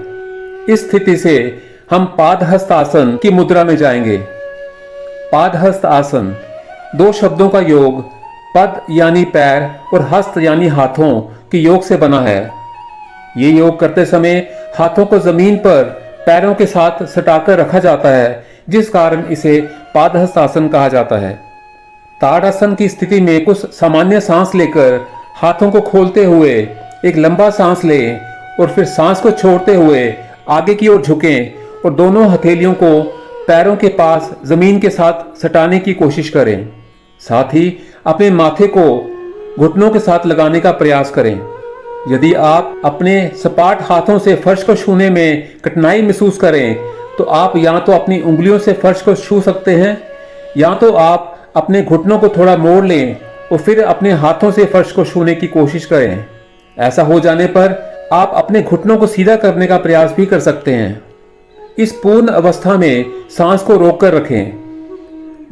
इस स्थिति से हम पादहस्त आसन की मुद्रा में जाएंगे। पादहस्त आसन 2 शब्दों का योग पद यानी पैर और हस्त यानी हाथों के योग से बना है। ये योग करते समय हाथों को जमीन पर पैरों के साथ सटाकर रखा जाता है, जिस कारण इसे पादहस्त आसन कहा जाता है। ताड़ासन की स्थिति में कुछ सामान्य सांस लेकर हाथों को खोलते हुए एक लंबा सांस लें और फिर सांस को छोड़ते हुए आगे की ओर झुकें और दोनों हथेलियों को पैरों के पास जमीन के साथ सटाने की कोशिश करें। साथ ही अपने माथे को घुटनों के साथ लगाने का प्रयास करें। यदि आप अपने सपाट हाथों से फर्श को छूने में कठिनाई महसूस करें तो आप या तो अपनी उंगलियों से फर्श को छू सकते हैं या तो आप अपने घुटनों को थोड़ा मोड़ लें और फिर अपने हाथों से फर्श को छूने की कोशिश करें। ऐसा हो जाने पर आप अपने घुटनों को सीधा करने का प्रयास भी कर सकते हैं। इस पूर्ण अवस्था में सांस को रोककर रखें।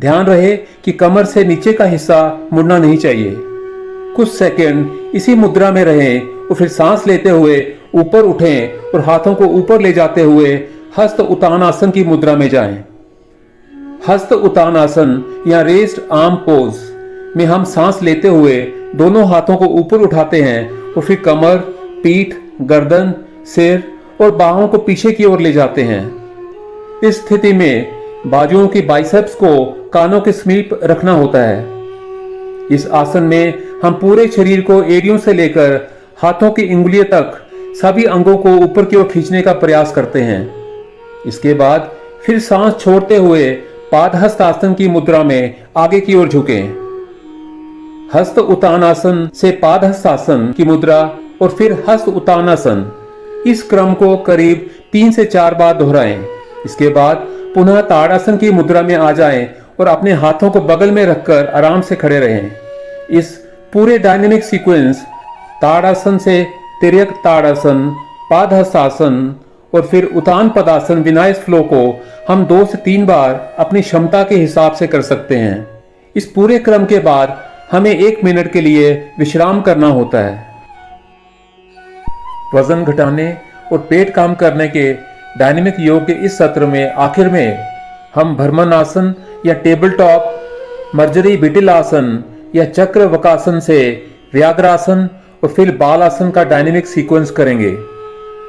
ध्यान रहे कि कमर से नीचे का हिस्सा मुड़ना नहीं चाहिए। कुछ सेकंड इसी मुद्रा में रहें और फिर सांस लेते हुए ऊपर उठें और हाथों को ऊपर ले जाते हुए हस्त उतानासन की मुद्रा में जाएं। हस्त उतानासन या रेस्ड आर्म पोज में हम सांस लेते हुए दोनों हाथों को ऊपर उठाते हैं और फिर कमर, पीठ, गर्दन, सिर और बाहों को पीछे की ओर ले जाते हैं। इस स्थिति में बाजुओं की बाइसेप्स को कानों के समीप रखना होता है। इस आसन में हम पूरे शरीर को एड़ियों से लेकर हाथों की उंगलियों तक सभी अंगों को ऊपर की ओर खींचने का प्रयास करते हैं। इसके बाद फिर सांस छोड़ते हुए पादहस्त आसन की मुद्रा में आगे की ओर झुकें। हस्त उतानासन से पादहस्त आसन की मुद्रा और फिर हस्त उतानासन, इस क्रम को करीब 3 से 4 बार दोहराएं। इसके बाद पुनः ताड़ासन की मुद्रा में आ जाएं और अपने हाथों को बगल में रखकर आराम से खड़े रहें। इस पूरे डायनेमिक सीक्वेंस ताड़ासन से तिर्यक ताड़ासन, पादहस्तासन और फिर उतान पदासन विनायस फ्लो को हम 2 से 3 बार अपनी क्षमता के हिसाब से कर सकते हैं। इस पूरे क्रम के बाद हमें 1 मिनट के लिए विश्राम करना होता है। वजन घटाने और पेट काम करने के डायनेमिक योग के इस सत्र में आखिर में हम भ्रमण आसन या टेबल टॉप, मर्जरी बिटिल आसन या चक्र वकासन से व्याघ्रासन और फिर बाल आसन का डायनेमिक सीक्वेंस करेंगे।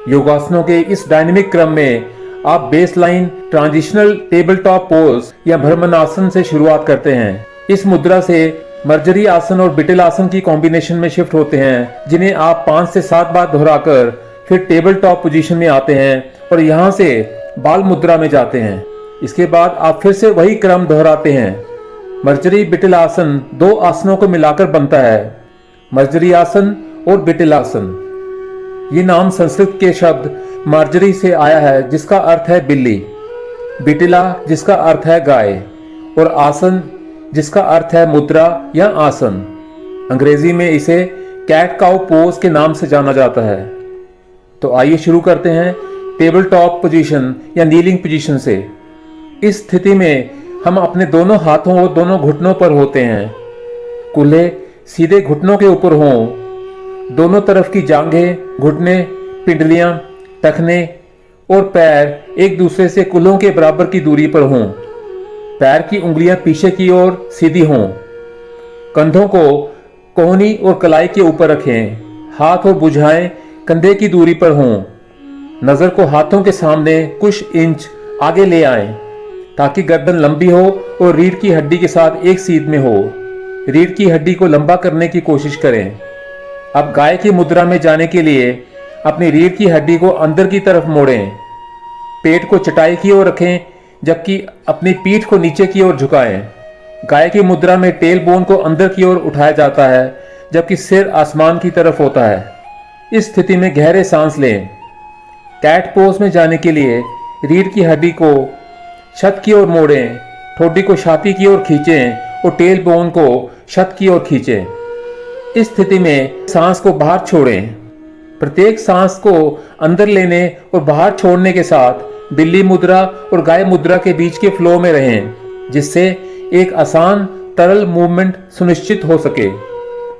योगासनों के इस डायनेमिक क्रम में आप baseline transitional table top pose या भ्रमण आसन से शुरुआत करते हैं। इस मुद्रा से मर्जरी आसन और बिटिल आसन की कॉम्बिनेशन में शिफ्ट होते हैं, जिन्हें आप 5 से 7 बार दोहराकर फिर टेबल टॉप पोजीशन में आते हैं और यहाँ से बाल मुद्रा में जाते हैं। इसके बाद आप फिर से वही क्रम दोहराते हैं। मर्जरी बिटिल आसन 2 आसनों को मिलाकर बनता है, मर्जरी आसन और बिटिल आसन। ये नाम संस्कृत के शब्द मार्जरी से आया है, जिसका अर्थ है बिल्ली, बिटिला जिसका अर्थ है गाय, और आसन जिसका अर्थ है मुद्रा या आसन। अंग्रेजी में इसे कैट काउ पोज के नाम से जाना जाता है। तो आइए शुरू करते हैं टेबल टॉप पोजीशन या नीलिंग पोजीशन से। इस स्थिति में हम अपने दोनों हाथों और दोनों घुटनों पर होते हैं। कूल्हे सीधे घुटनों के ऊपर हों। दोनों तरफ की जांघें, घुटने, पिंडलियां, टखने और पैर एक दूसरे से कूल्हों के बराबर की दूरी पर हों। पैर की उंगलियां पीछे की ओर सीधी हों। कंधों को कोहनी और कलाई के ऊपर रखें। हाथ और भुजाएं कंधे की दूरी पर हों। नज़र को हाथों के सामने कुछ इंच आगे ले आएं, ताकि गर्दन लंबी हो और रीढ़ की हड्डी के साथ एक सीध में हो। रीढ़ की हड्डी को लंबा करने की कोशिश करें। अब गाय की मुद्रा में जाने के लिए अपनी रीढ़ की हड्डी को अंदर की तरफ मोड़ें। पेट को चटाई की ओर रखें, जबकि अपनी पीठ को नीचे की ओर झुकाएं। गाय की मुद्रा में टेल बोन को अंदर की ओर उठाया जाता है, जबकि सिर आसमान की तरफ होता है। इस स्थिति में गहरे सांस लें। कैट पोज में जाने के लिए रीढ़ की हड्डी को छत की ओर मोड़ें, ठोडी को छाती की ओर खींचें और टेल बोन को छत की ओर खींचें। इस स्थिति में सांस को बाहर छोड़ें। प्रत्येक सांस को अंदर लेने और बाहर छोड़ने के साथ बिल्ली मुद्रा और गाय मुद्रा के बीच के फ्लो में रहें, जिससे एक आसान तरल मूवमेंट सुनिश्चित हो सके।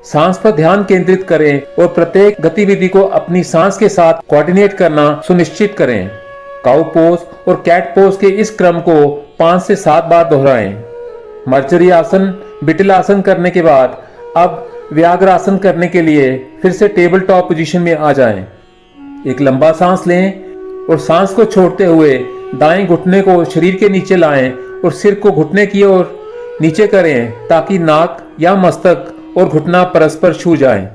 सांस पर ध्यान केंद्रित करें और प्रत्येक गतिविधि को अपनी सांस के साथ कोऑर्डिनेट करना सुनिश्चित करें। काउ पोज और कैट पोज के इस क्रम को 5 से 7 बार दोहराएं। मर्जरी आसन, बिटिल आसन करने के बाद अब व्याघ्र आसन करने के लिए फिर से टेबल टॉप पोजीशन में आ जाएं। एक लंबा सांस लें और सांस को छोड़ते हुए दाएं घुटने को शरीर के नीचे लाएं और सिर को घुटने की ओर नीचे करें, ताकि नाक या मस्तक और घुटना परस्पर छू जाएं।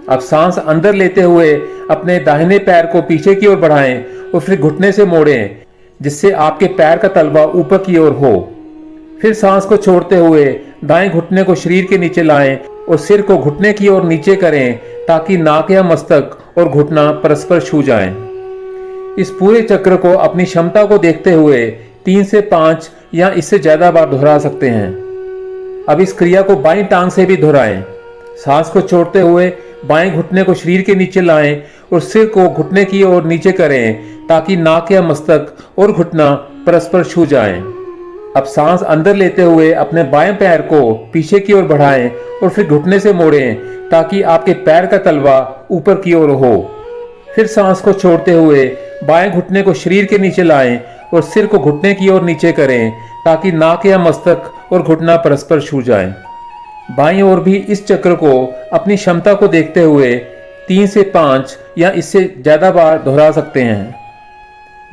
अब सांस अंदर लेते हुए अपने दाहिने पैर को पीछे की ओर बढ़ाएं और फिर घुटने से मोड़ें, जिससे आपके पैर का तलवा ऊपर की ओर हो। फिर सांस को छोड़ते हुए दाएं घुटने को शरीर के नीचे लाएं और सिर को घुटने की ओर नीचे करें, ताकि नाक या मस्तक और घुटना परस्पर छू जाएं। इस पूरे चक्र को अपनी क्षमता को देखते हुए 3 से 5 या इससे ज्यादा बार दोहरा सकते हैं। अब इस क्रिया को बाईं टांग से भी दोहराएं। सांस को छोड़ते हुए बाएं घुटने को शरीर के नीचे लाएं और सिर को घुटने की ओर नीचे करें, ताकि नाक या मस्तक और घुटना परस्पर छू जाएं। अब सांस अंदर लेते हुए अपने बाएं पैर को पीछे की ओर बढ़ाएं और फिर घुटने से मोड़ें, ताकि आपके पैर का तलवा ऊपर की ओर हो। फिर सांस को छोड़ते हुए बाएं घुटने को शरीर के नीचे लाएं और सिर को घुटने की ओर नीचे करें, ताकि नाक या मस्तक और घुटना परस्पर छू जाएं। बाईं ओर भी इस चक्र को अपनी क्षमता को देखते हुए 3 से 5 या इससे ज्यादा बार दोहरा सकते हैं।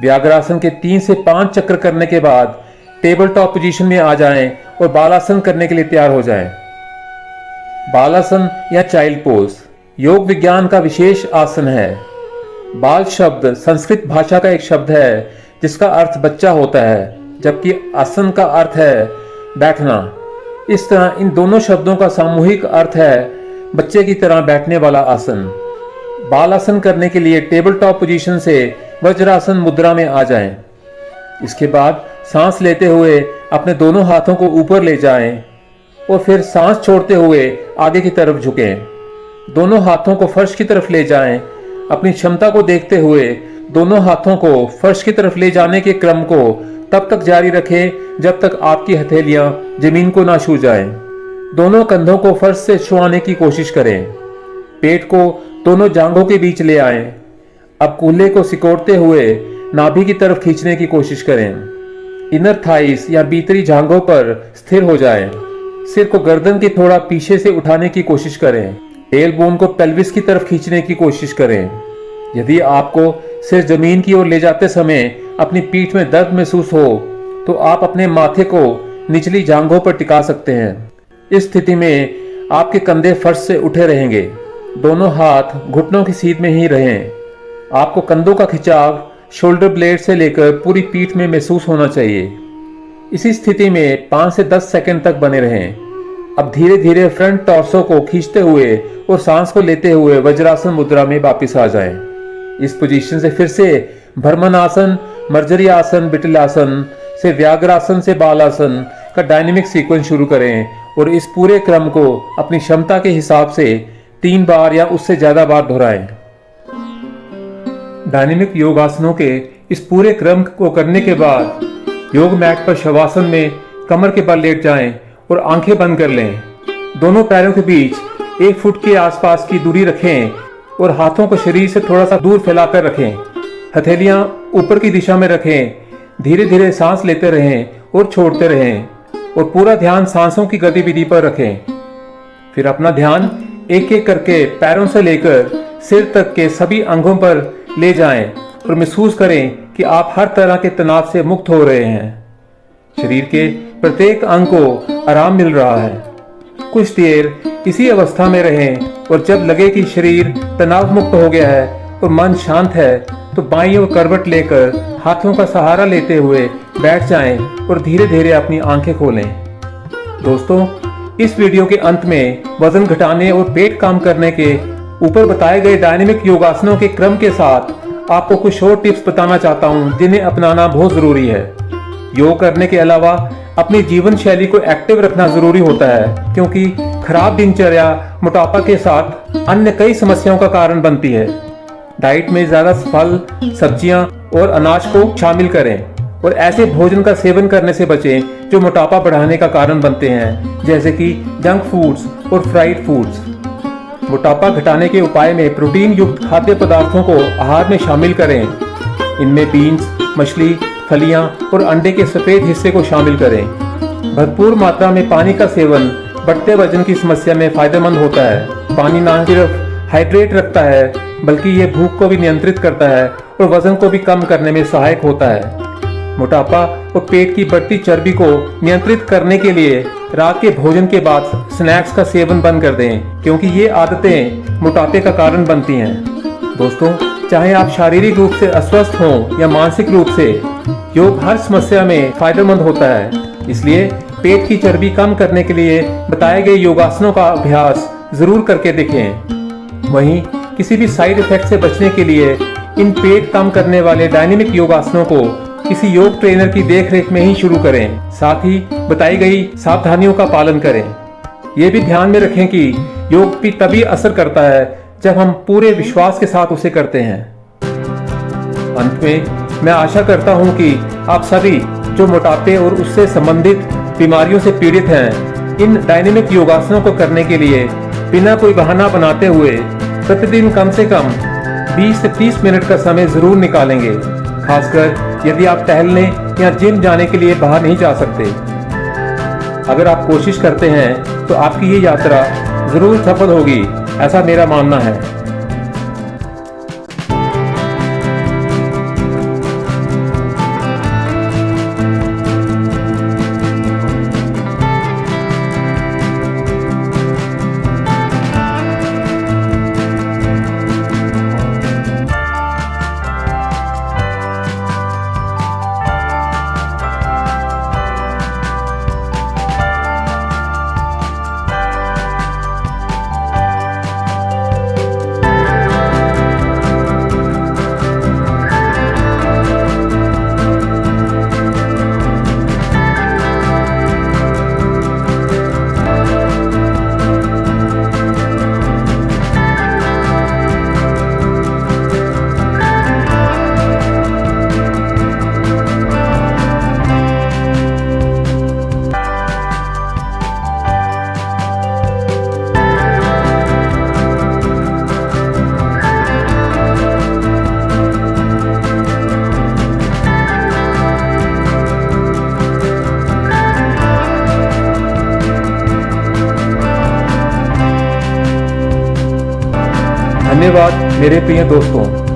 व्याघ्रासन के 3 से 5 चक्र करने के बाद टेबल टॉप पोजीशन में आ जाएं और बालासन करने के लिए तैयार हो जाएं। बालासन या चाइल्ड पोज योग विज्ञान का विशेष आसन है। बाल शब्द संस्कृत भाषा का एक शब्द है, जिसका अर्थ बच्चा होता है, जबकि आसन का अर्थ है बैठना। इस तरह इन दोनों शब्दों का सामूहिक अर्थ है बच्चे की तरह बैठने वाला आसन। बाल आसन करने के लिए टेबल टॉप पोजीशन से वज्रासन मुद्रा में आ जाएं। इसके बाद सांस लेते हुए अपने दोनों हाथों को ऊपर ले जाएं और फिर सांस छोड़ते हुए आगे की तरफ झुकें। दोनों हाथों को फर्श की तरफ ले जाएं। अपनी क्षमता को देखते हुए दोनों हाथों को फर्श की तरफ ले जाने के क्रम को तब तक जारी रखें जब तक आपकी हथेलियां जमीन को ना छू जाएं। दोनों कंधों को फर्श से छुआने की कोशिश करें। पेट को दोनों जांघों के बीच ले आएं। अब कूल्हे को सिकोड़ते हुए नाभि की तरफ खींचने की कोशिश करें। इनर थाइस या भीतरी जांघों पर स्थिर हो जाएं। सिर को गर्दन के थोड़ा पीछे से उठाने की कोशिश करें। टेल बोन को पेल्विस की तरफ खींचने की कोशिश करें। यदि आपको सिर जमीन की ओर ले जाते समय अपनी पीठ में दर्द महसूस हो, तो आप अपने माथे को निचली जांघों पर टिका सकते हैं। इस स्थिति में आपके कंधे फर्श से उठे रहेंगे। दोनों हाथ घुटनों की सीध में ही रहें। आपको कंधों का खिंचाव शोल्डर ब्लेड से लेकर पूरी पीठ में महसूस होना चाहिए। इसी स्थिति में 5 से 10 सेकंड तक बने रहें। अब धीरे धीरे फ्रंट टॉर्सो को खींचते हुए और सांस को लेते हुए वज्रासन मुद्रा में वापस आ जाएं। इस पोजीशन से फिर से भ्रमण आसन, मर्जरी आसन, विटलासन से व्याघ्रासन से बालासन का डायनेमिक सीक्वेंस शुरू करें और इस पूरे क्रम को अपनी क्षमता के हिसाब से 3 बार या उससे ज्यादा बार दोहराएं। डायनेमिक योगासनों के इस पूरे क्रम को करने के बाद योग मैट पर शवासन में कमर के बल लेट जाएं और आंखें बंद कर लें। दोनों पैरों के बीच 1 फुट के आसपास की दूरी रखें और हाथों को शरीर से थोड़ा सा दूर फैलाकर रखें। हथेलियां ऊपर की दिशा में रखें। धीरे धीरे सांस लेते रहें और छोड़ते रहें और पूरा ध्यान सांसों की गतिविधि पर रखें। फिर अपना ध्यान एक एक करके पैरों से लेकर सिर तक के सभी अंगों पर ले जाएं और महसूस करें कि आप हर तरह के तनाव से मुक्त हो रहे हैं। शरीर के प्रत्येक अंग को आराम मिल रहा है। कुछ देर इसी अवस्था में रहें और जब लगे कि शरीर तनाव मुक्त हो गया है और मन शांत है तो बाईं ओर करवट लेकर हाथों का सहारा लेते हुए बैठ जाएं और धीरे धीरे अपनी आंखें खोलें। दोस्तों, इस वीडियो के अंत में वजन घटाने और पेट काम करने के ऊपर बताए गए डायनेमिक योगासनों के क्रम के साथ आपको कुछ और टिप्स बताना चाहता हूं जिन्हें अपनाना बहुत जरूरी है। योग करने के अलावा अपनी जीवन शैली को एक्टिव रखना जरूरी होता है, क्योंकि खराब दिनचर्या मोटापा के साथ अन्य कई समस्याओं का कारण बनती है। डाइट में ज्यादा फल, सब्जियां और अनाज को शामिल करें और ऐसे भोजन का सेवन करने से बचें जो मोटापा बढ़ाने का कारण बनते हैं, जैसे कि जंक फूड्स और फ्राइड फूड्स। मोटापा घटाने के उपाय में प्रोटीन युक्त खाद्य पदार्थों को आहार में शामिल करें। इनमें बीन्स, मछली, फलियां और अंडे के सफेद हिस्से को शामिल करें। भरपूर मात्रा में पानी का सेवन बढ़ते वजन की समस्या में फायदेमंद होता है। पानी न सिर्फ हाइड्रेट रखता है बल्कि ये भूख को भी नियंत्रित करता है और वजन को भी कम करने में सहायक होता है। मोटापा और पेट की बढ़ती चर्बी को नियंत्रित करने के लिए रात के भोजन के बाद स्नैक्स का सेवन बंद कर दें, क्योंकि ये आदतें मोटापे का कारण बनती हैं। दोस्तों, चाहे आप शारीरिक रूप से अस्वस्थ हों या मानसिक रूप से, योग हर समस्या में फायदेमंद होता है। इसलिए पेट की चर्बी कम करने के लिए बताए गए योगासनों का अभ्यास जरूर करके देखें। वहीं किसी भी साइड इफेक्ट से बचने के लिए इन पेट कम करने वाले डायनेमिक योगासनों को किसी योग ट्रेनर की देखरेख में ही शुरू करें। साथ ही बताई गई सावधानियों का पालन करें। ये भी ध्यान में रखें कि योग भी तभी असर करता है जब हम पूरे विश्वास के साथ उसे करते हैं। अंत में मैं आशा करता हूं कि आप सभी जो मोटापे और उससे संबंधित बीमारियों से पीड़ित हैं, इन डायनेमिक योगासनों को करने के लिए बिना कोई बहाना बनाते हुए प्रतिदिन कम से कम 20 से 30 मिनट का समय जरूर निकालेंगे, खासकर यदि आप टहलने या जिम जाने के लिए बाहर नहीं जा सकते। अगर आप कोशिश करते हैं तो आपकी ये यात्रा जरूर सफल होगी, ऐसा मेरा मानना है। धन्यवाद मेरे प्रिय दोस्तों।